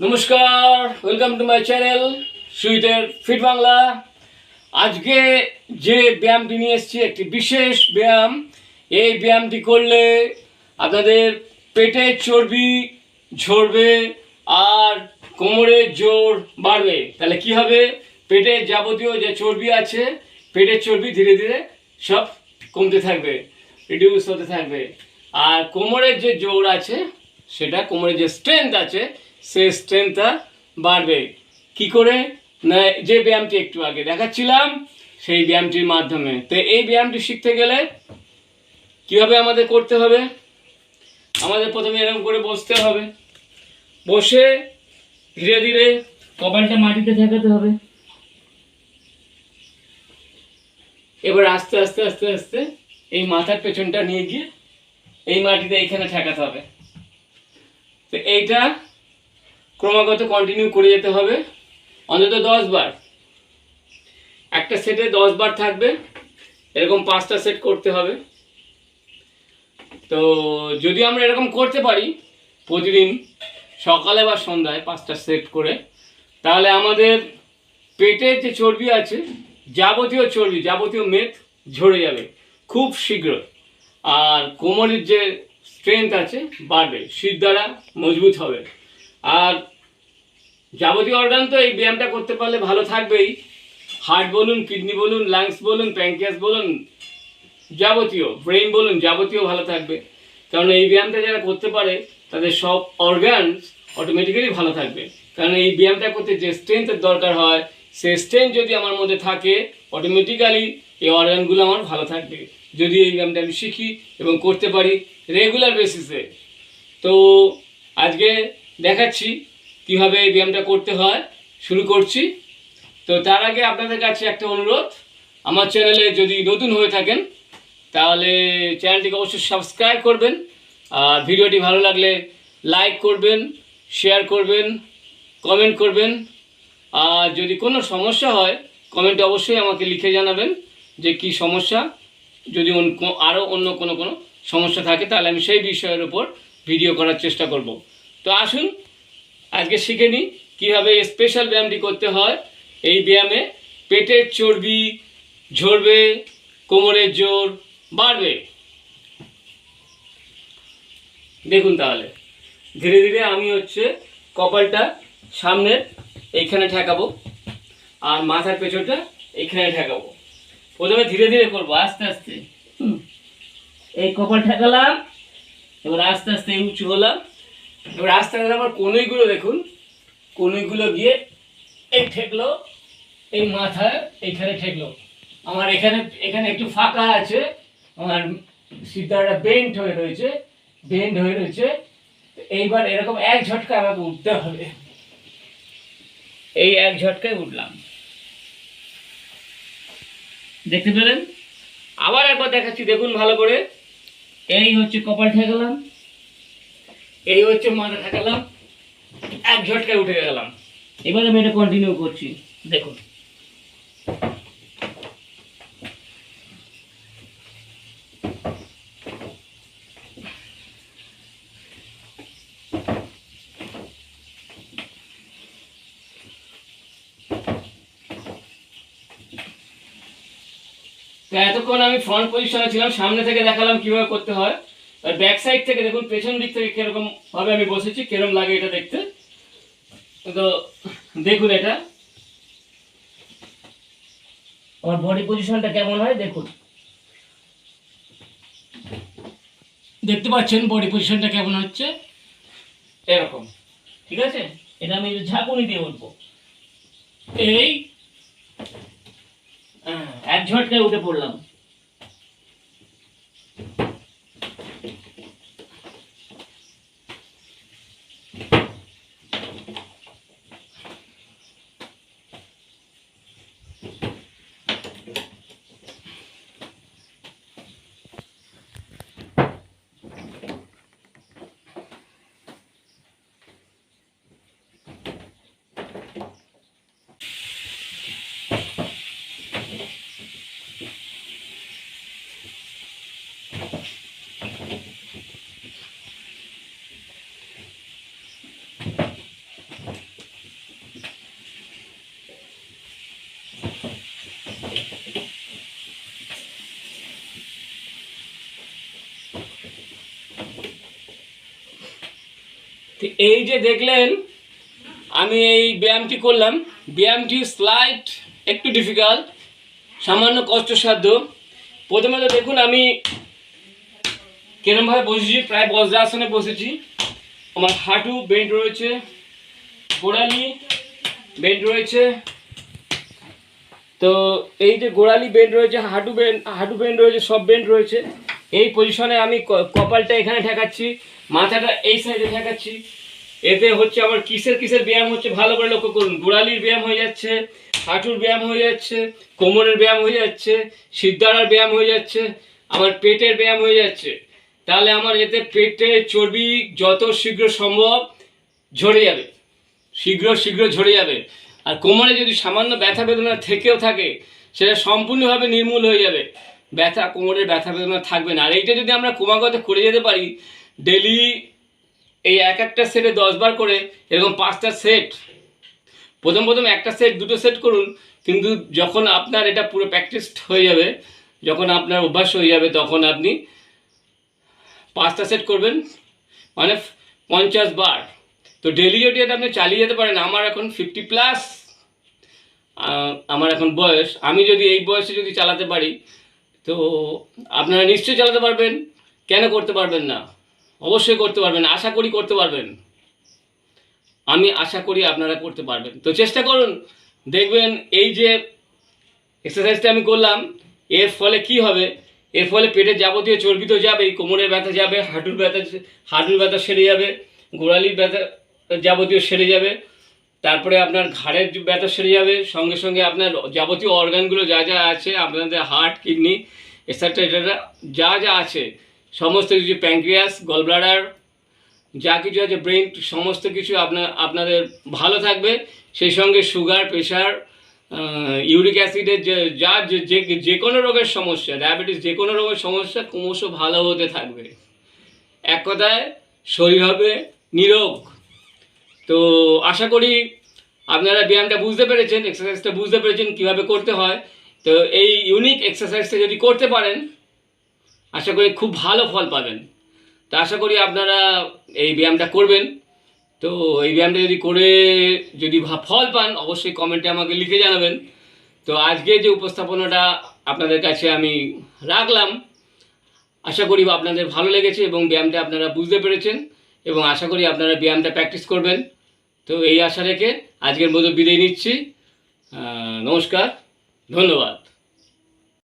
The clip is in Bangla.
নমস্কার, ওয়েলকাম টু মাই চ্যানেল সুইটের ফিট বাংলা। আজকে যে ব্যায়ামটি নিয়ে এসেছি একটি বিশেষ ব্যায়াম। এই ব্যায়ামটি করলে আপনাদের পেটের চর্বি ঝরবে আর কোমরের জোর বাড়বে। তাহলে কি হবে? পেটের যাবতীয় যে চর্বি আছে, পেটের চর্বি ধীরে ধীরে সব কমতে থাকবে, রিডিউস হতে থাকবে। আর কোমরের যে জোর আছে, সেটা কোমরের যে স্ট্রেংথ আছে, সেই স্ট্রেংথটা বাড়বে। কি করে? না, যে ব্যায়ামটি একটু আগে দেখাচ্ছিলাম সেই ব্যায়ামটির মাধ্যমে। তো এই ব্যায়ামটি শিখতে গেলে কীভাবে আমাদের করতে হবে? আমাদের প্রথমে এরকম করে বসতে হবে। বসে ধীরে ধীরে কপালটা মাটিতে ঠেকাতে হবে। এবার আস্তে আস্তে আস্তে আস্তে এই মাথার পেছনটা নিয়ে গিয়ে এই মাটিতে এইখানে ঠেকাতে হবে। তো এইটা ক্রমাগত কন্টিনিউ করে যেতে হবে, অন্তত 10 বার। একটা সেটে 10 বার থাকবে, এরকম 5টা সেট করতে হবে। তো যদি আমরা এরকম করতে পারি প্রতিদিন সকালে বা সন্ধ্যায় 5টা সেট করে, তাহলে আমাদের পেটের যে চর্বি আছে, যাবতীয় চর্বি, যাবতীয় মেদ ঝরে যাবে খুব শীঘ্র। আর কোমরের যে স্ট্রেংথ আছে বাড়বে, শীত দ্বারা মজবুত হবে। আর যাবতীয় অর্গান তো এই ব্যায়ামটা করতে পারলে ভালো থাকবেই। হার্ট বলুন, কিডনি বলুন, লাংস বলুন, প্যানক্রিয়াস বলুন, যাবতীয় ব্রেন বলুন, যাবতীয় ভালো থাকবে। কারণ এই ব্যায়ামটা যারা করতে পারে তাদের সব অর্গানস অটোমেটিক্যালি ভালো থাকবে। কারণ এই ব্যায়ামটা করতে যে স্ট্রেংথের দরকার হয়, সেই স্ট্রেংথ যদি আমার মধ্যে থাকে, অটোমেটিক্যালি এই অর্গানগুলো আমার ভালো থাকবে, যদি এই ব্যায়ামটা আমি শিখি এবং করতে পারি রেগুলার বেসিসে। তো আজকে দেখাচ্ছি কীভাবে এই ব্যায়ামটা করতে হয়। শুরু করছি। তো তার আগে আপনাদের কাছে একটা অনুরোধ, আমার চ্যানেলে যদি নতুন হয়ে থাকেন তাহলে চ্যানেলটিকে অবশ্যই সাবস্ক্রাইব করবেন। আর ভিডিওটি ভালো লাগলে লাইক করবেন, শেয়ার করবেন, কমেন্ট করবেন। আর যদি কোনো সমস্যা হয় কমেন্টে অবশ্যই আমাকে লিখে জানাবেন যে কি সমস্যা। যদি আরও অন্য কোনো সমস্যা থাকে তাহলে আমি সেই বিষয়ের উপর ভিডিও করার চেষ্টা করব। তো আসুন আজকে শিখে নিই কীভাবে স্পেশাল ব্যায়ামটি করতে হয়। এই ব্যায়ামে পেটের চর্বি ঝরবে, কোমরের জোর বাড়বে। দেখুন তাহলে ধীরে ধীরে আমি কপালটা সামনের এইখানে ঠেকাবো আর মাথার পেছনটা এইখানে ঠেকাবো। প্রথমে ধীরে ধীরে করবো, আস্তে আস্তে। এই কপাল ঠেকালাম, এবার আস্তে আস্তে উঁচু হলাম। এবার আস্তে আস্তে আমার কনুইগুলো দেখুন, কনুইগুলো গিয়ে এই ঠেকলো, এই মাথায় এইখানে ঠেকলো। আমার এখানে এখানে একটু ফাঁকা আছে, আমার সিদ্ধাটা বেন্ড হয়ে রয়েছে। এইবার এরকম এক ঝটকায় আমাকে উঠতে হবে। এই এক ঝটকায় উঠলাম, দেখতে পেলেন? আবার একবার দেখাচ্ছি, দেখুন ভালো করে। এই কপাল ঠেকালাম, এই মাথা ঠেকালাম, এক ঝটকায় উঠে গেলাম। এবার আমি এটা কন্টিনিউ করছি, দেখুন। এতক্ষণ আমি ফ্রন্ট পজিশনে ছিলাম, সামনে থেকে দেখালাম কিভাবে করতে হয়। আর ব্যাক সাইড থেকে দেখুন, পেছন দিক থেকে কিরকম ভাবে আমি বসেছি, কিরকম লাগে এটা দেখতে। তো দেখুন এটা আমার বডি পজিশনটা কেমন হয় দেখুন। দেখতে পাচ্ছেন বডি পজিশনটা কেমন হচ্ছে, এরকম। ঠিক আছে, এটা আমি ঝাঁকুনি দিয়ে উঠবো। এই এক ঝটকায় উঠে পড়লাম। তো এই যে দেখলেন আমি এই ব্যায়ামটি করলাম, ব্যায়ামটি স্লাইট একটু ডিফিকাল্ট, সামান্য কষ্টসাধ্য। প্রথমে তো দেখুন আমি কিরমভাবে বসেছি, প্রায় বজ্রাসনে বসেছি। আমার হাঁটু বেন্ড রয়েছে, গোড়ালি বেন্ড রয়েছে। তো এই যে গোড়ালি বেন্ড রয়েছে, হাঁটু বেন্ড রয়েছে, সব বেন্ড রয়েছে। এই পজিশনে আমি কপালটা এখানে ঠেকাচ্ছি, মাথাটা এই সাইডে ঠেকাচ্ছি। এতে হচ্ছে আমার কিসের ব্যায়াম হচ্ছে ভালো করে লক্ষ্য করুন। গোড়ালির ব্যায়াম হয়ে যাচ্ছে, হাঁটুর ব্যায়াম হয়ে যাচ্ছে, কোমরের ব্যায়াম হয়ে যাচ্ছে, সিদ্ধারার ব্যায়াম হয়ে যাচ্ছে, আমার পেটের ব্যায়াম হয়ে যাচ্ছে। তাহলে আমার এতে পেটে চর্বি যত শীঘ্র সম্ভব ঝরে যাবে, শীঘ্র ঝরে যাবে। আর কোমরে যদি সামান্য ব্যথা বেদনা থেকেও থাকে সেটা সম্পূর্ণভাবে নির্মূল হয়ে যাবে, কোমরের ব্যথা বেদনা থাকবে না। আর এইটা যদি আমরা ক্রমাগত করে যেতে পারি, ডেলি এই একটা সেটে 10 বার করে এরকম 5টা সেট, প্রথম একটা সেট 2টো সেট করুন, কিন্তু যখন আপনার এটা পুরো প্র্যাকটিসড হয়ে যাবে, যখন আপনার অভ্যাস হয়ে যাবে, তখন আপনি 5টা সেট করবেন, মানে 50 বার। তো ডেলি যদি এটা আপনি চালিয়ে যেতে পারেন, আমার এখন 50+, আমার এখন বয়স, আমি যদি এই বয়সে যদি চালাতে পারি, তো আপনারা নিশ্চয়ই চালাতে পারবেন। কেন করতে পারবেন না? অবশ্যই করতে পারবেন, আশা করি করতে পারবেন। আমি আশা করি আপনারা করতে পারবেন। তো চেষ্টা করুন, দেখবেন এই যে এক্সারসাইজটা আমি করলাম, এর ফলে কি হবে? এর ফলে পেটের যাবতীয় চর্বি তো যাবেই, কোমরের ব্যথা যাবে, হাঁটুর ব্যথা সেরে যাবে, গোড়ালির ব্যথা যাবতীয় সেরে যাবে, তারপরে আপনার ঘাড়ের ব্যথা সেরে যাবে, সঙ্গে সঙ্গে আপনার যাবতীয় অর্গানগুলো যা যা আছে, আপনাদের হার্ট, কিডনি, এক্সেট্রা যা যা আছে, সমস্ত কিছু, প্যাঙ্ক্রিয়াস, গলব্লাডার, যা কিছু আছে, ব্রেন, সমস্ত কিছু আপনাদের ভালো থাকবে। সেই সঙ্গে সুগার, প্রেশার, ইউরিক অ্যাসিডের যে কোনো রোগের সমস্যা, ডায়াবেটিস, যে কোনো রোগের সমস্যা ক্রমশ ভালো হতে থাকবে। এক কথায় শরীর হবে নিরোগ। তো আশা করি আপনারা ব্যায়ামটা বুঝতে পেরেছেন, এক্সারসাইজটা বুঝতে পেরেছেন কীভাবে করতে হয়। তো এই ইউনিক এক্সারসাইজটা যদি করতে পারেন, আশা করি খুব ভালো ফল পাবেন। তা আশা করি আপনারা এই ব্যায়ামটা করবেন। তো এই ব্যায়ামটা যদি করে যদি ফল পান, অবশ্যই কমেন্টে আমাকে লিখে জানাবেন। তো আজকে যে উপস্থাপনাটা আপনাদের কাছে আমি রাখলাম, আশা করি আপনাদের ভালো লেগেছে এবং ব্যায়ামটা আপনারা বুঝতে পেরেছেন, এবং আশা করি আপনারা ব্যায়ামটা প্র্যাকটিস করবেন। তো এই আশা রেখে আজকের মতো বিদায় নিচ্ছি। নমস্কার, ধন্যবাদ।